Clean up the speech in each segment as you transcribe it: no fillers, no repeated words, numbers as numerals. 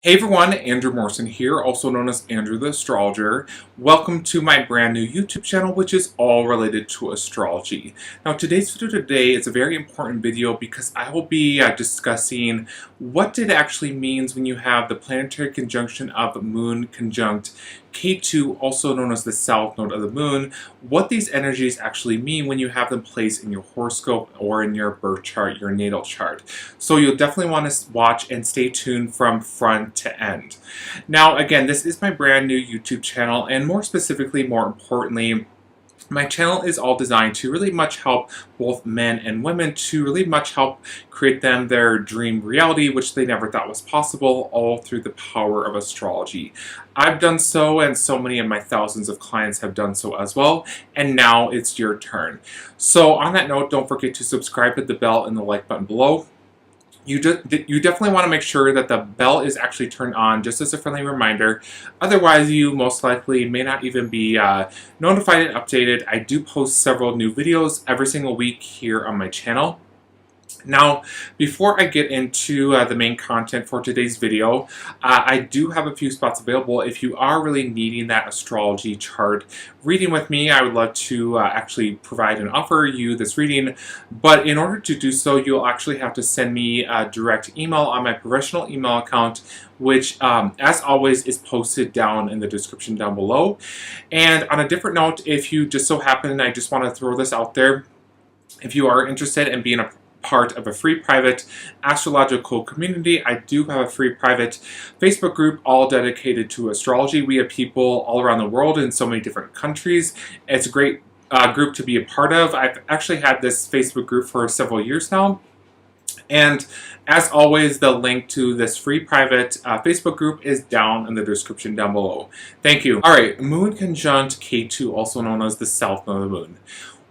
Hey everyone, Andrew Morrison here, also known as Andrew the Astrologer. Welcome to my brand new YouTube channel, which is all related to astrology. Now today's video today is a very important video because I will be discussing what it actually means when you have the planetary conjunction of Moon conjunct Ketu, also known as the south node of the moon, what these energies actually mean when you have them placed in your horoscope or in your birth chart, your natal chart. So you'll definitely want to watch and stay tuned from front to end. Now again, this is my brand new YouTube channel, and more specifically, more importantly, my channel is all designed to really much help both men and women to really much help create them their dream reality, which they never thought was possible, all through the power of astrology. I've done so, and so many of my thousands of clients have done so as well, and now it's your turn. So on that note, don't forget to subscribe, hit the bell and the like button below. You definitely want to make sure that the bell is actually turned on, just as a friendly reminder. Otherwise, you most likely may not even be notified and updated. I do post several new videos every single week here on my channel. Now, before I get into the main content for today's video, I do have a few spots available. If you are really needing that astrology chart reading with me, I would love to actually provide and offer you this reading. But in order to do so, you'll actually have to send me a direct email on my professional email account, which, as always, is posted down in the description down below. And on a different note, if you just so happen, I just want to throw this out there, if you are interested in being a part of a free private astrological community, I do have a free private Facebook group all dedicated to astrology. We have people all around the world in so many different countries. It's a great group to be a part of. I've actually had this Facebook group for several years now. And as always, the link to this free private Facebook group is down in the description down below. Thank you. All right, Moon conjunct Ketu, also known as the south node of the moon.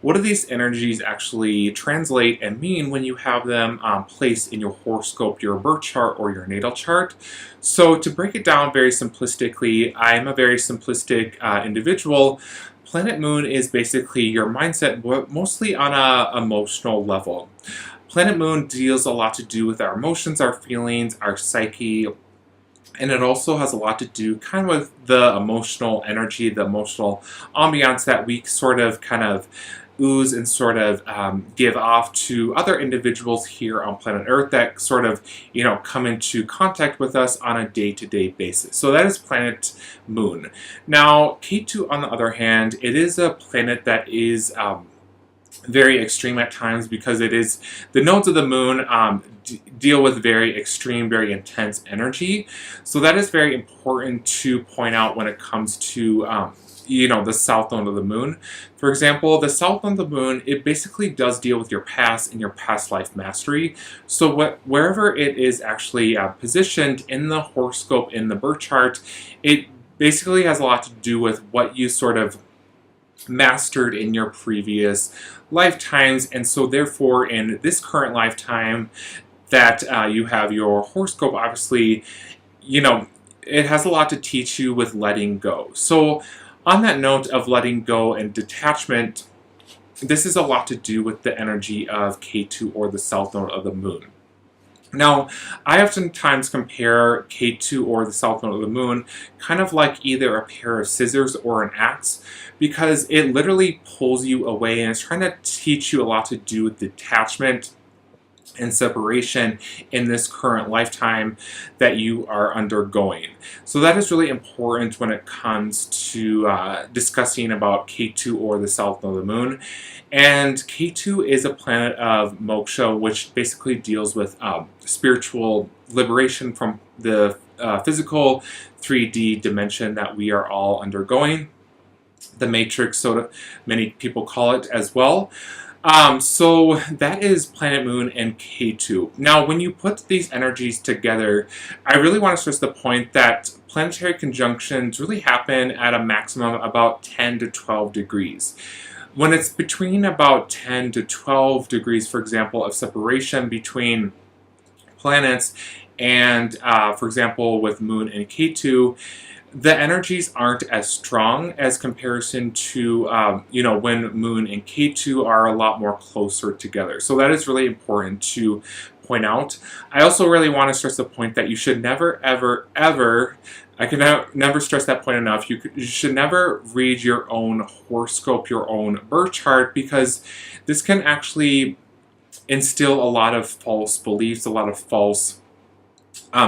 What do these energies actually translate and mean when you have them placed in your horoscope, your birth chart, or your natal chart? So to break it down very simplistically, I'm a very simplistic individual. Planet Moon is basically your mindset, but mostly on an emotional level. Planet Moon deals a lot to do with our emotions, our feelings, our psyche, and it also has a lot to do kind of with the emotional energy, the emotional ambiance that we sort of ooze and sort of give off to other individuals here on planet Earth that sort of, come into contact with us on a day-to-day basis. So that is planet Moon. Now, Ketu, on the other hand, it is a planet that is very extreme at times, because it is the nodes of the moon deal with very extreme, very intense energy. So that is very important to point out when it comes to the south node of the moon. For example, the south node of the moon, it basically does deal with your past and your past life mastery. So wherever it is actually positioned in the horoscope, in the birth chart, it basically has a lot to do with what you sort of mastered in your previous lifetimes. And so therefore, in this current lifetime that you have your horoscope, obviously, it has a lot to teach you with letting go. So on that note of letting go and detachment, this is a lot to do with the energy of Ketu, or the south node of the moon. Now, I oftentimes compare Ketu, or the south node of the moon, kind of like either a pair of scissors or an axe, because it literally pulls you away, and it's trying to teach you a lot to do with detachment and separation in this current lifetime that you are undergoing. So that is really important when it comes to discussing about Ketu, or the south node of the moon. And Ketu is a planet of moksha, which basically deals with spiritual liberation from the physical 3D dimension that we are all undergoing. The matrix, so many people call it as well. So that is planet Moon and Ketu. Now, when you put these energies together, I really want to stress the point that planetary conjunctions really happen at a maximum about 10 to 12 degrees. When it's between about 10 to 12 degrees, for example, of separation between planets, and for example, with Moon and Ketu, the energies aren't as strong as comparison to, when Moon and Ketu are a lot more closer together. So that is really important to point out. I also really want to stress the point that you should never, ever, ever, I can never stress that point enough, you should never read your own horoscope, your own birth chart, because this can actually instill a lot of false beliefs, a lot of false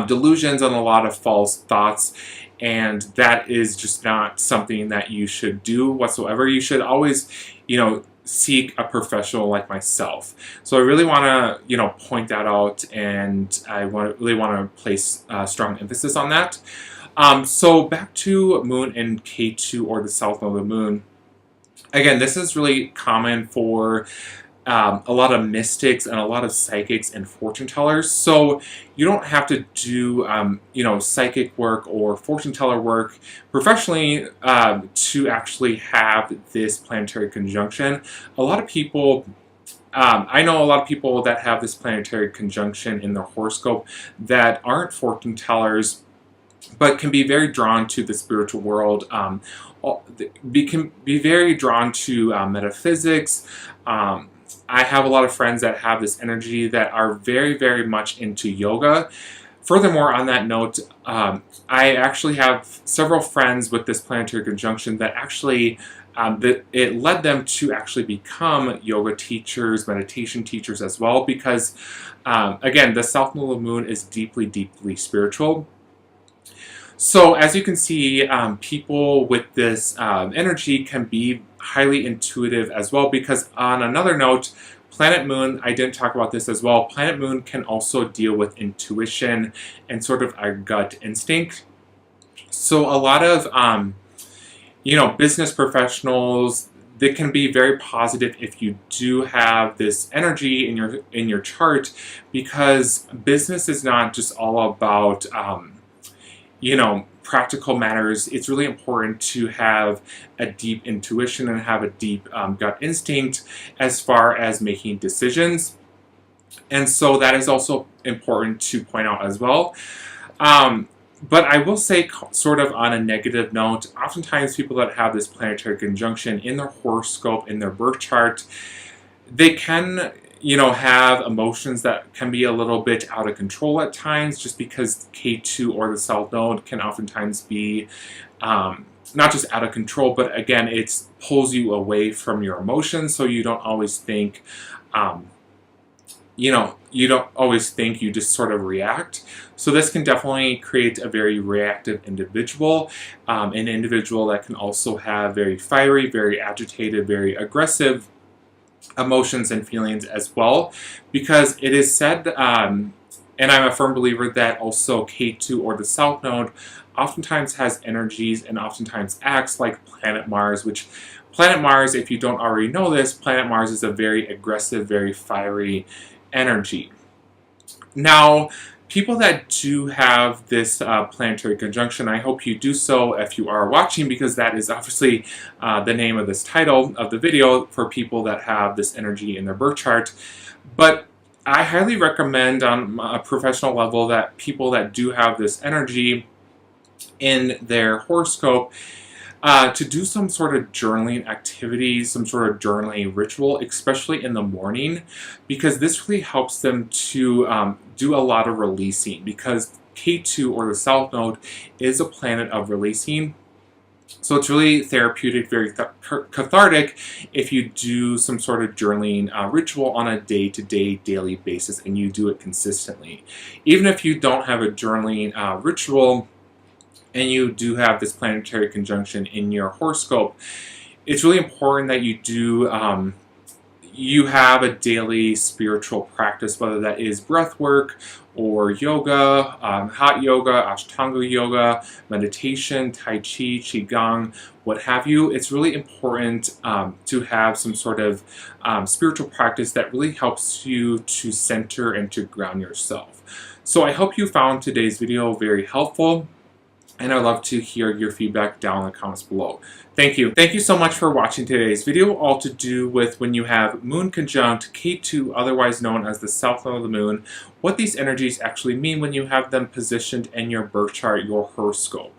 delusions, and a lot of false thoughts, and that is just not something that you should do whatsoever. You should always, seek a professional like myself. So I really want to, point that out, and I really want to place strong emphasis on that. So back to Moon and Ketu, or the south node of the Moon. Again, this is really common for a lot of mystics and a lot of psychics and fortune tellers. So you don't have to do, psychic work or fortune teller work professionally to actually have this planetary conjunction. A lot of people, I know a lot of people that have this planetary conjunction in their horoscope that aren't fortune tellers, but can be very drawn to the spiritual world, can be very drawn to metaphysics. I have a lot of friends that have this energy that are very, very much into yoga. Furthermore, on that note, I actually have several friends with this planetary conjunction that actually, it led them to actually become yoga teachers, meditation teachers as well, because, again, the south node of the Moon is deeply, deeply spiritual. So as you can see, people with this energy can be highly intuitive as well, because on another note, Planet Moon, I didn't talk about this as well, Planet Moon can also deal with intuition and sort of our gut instinct. So a lot of, business professionals, they can be very positive if you do have this energy in your chart, because business is not just all about practical matters. It's really important to have a deep intuition and have a deep gut instinct as far as making decisions. And so that is also important to point out as well. But I will say, sort of on a negative note, oftentimes people that have this planetary conjunction in their horoscope, in their birth chart, they can have emotions that can be a little bit out of control at times, just because K2 or the south node can oftentimes be not just out of control, but again, it pulls you away from your emotions, so you don't always think, you don't always think, you just sort of react. So this can definitely create a very reactive individual, an individual that can also have very fiery, very agitated, very aggressive emotions and feelings as well, because it is said, and I'm a firm believer, that also K2 or the south node oftentimes has energies and oftentimes acts like planet Mars, which planet Mars, if you don't already know this, planet Mars is a very aggressive, very fiery energy. Now, people that do have this planetary conjunction, I hope you do so if you are watching, because that is obviously the name of this title of the video, for people that have this energy in their birth chart. But I highly recommend on a professional level that people that do have this energy in their horoscope to do some sort of journaling activity, some sort of journaling ritual, especially in the morning, because this really helps them to do a lot of releasing, because K2 or the south node is a planet of releasing. So it's really therapeutic, very cathartic if you do some sort of journaling ritual on a day-to-day, daily basis, and you do it consistently. Even if you don't have a journaling ritual, and you do have this planetary conjunction in your horoscope, it's really important that you do, you have a daily spiritual practice, whether that is breath work or yoga, hot yoga, ashtanga yoga, meditation, tai chi, qigong, what have you. It's really important to have some sort of spiritual practice that really helps you to center and to ground yourself. So I hope you found today's video very helpful. and I'd love to hear your feedback down in the comments below. Thank you. Thank you so much for watching today's video, all to do with when you have Moon conjunct Ketu, otherwise known as the south node of the Moon, what these energies actually mean when you have them positioned in your birth chart, your horoscope.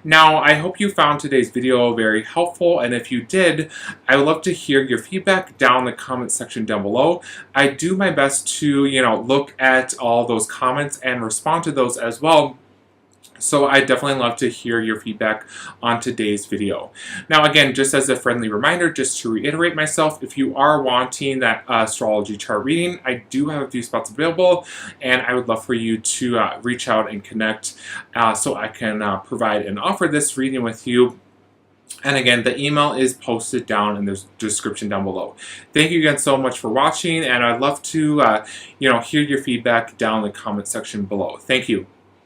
Now, I hope you found today's video very helpful, and if you did, I would love to hear your feedback down in the comment section down below. I do my best to, look at all those comments and respond to those as well. So I definitely love to hear your feedback on today's video. Now again, just as a friendly reminder, just to reiterate myself, if you are wanting that astrology chart reading, I do have a few spots available, and I would love for you to reach out and connect so I can provide and offer this reading with you. And again, the email is posted down in the description down below. Thank you again so much for watching, and I'd love to hear your feedback down in the comment section below. Thank you.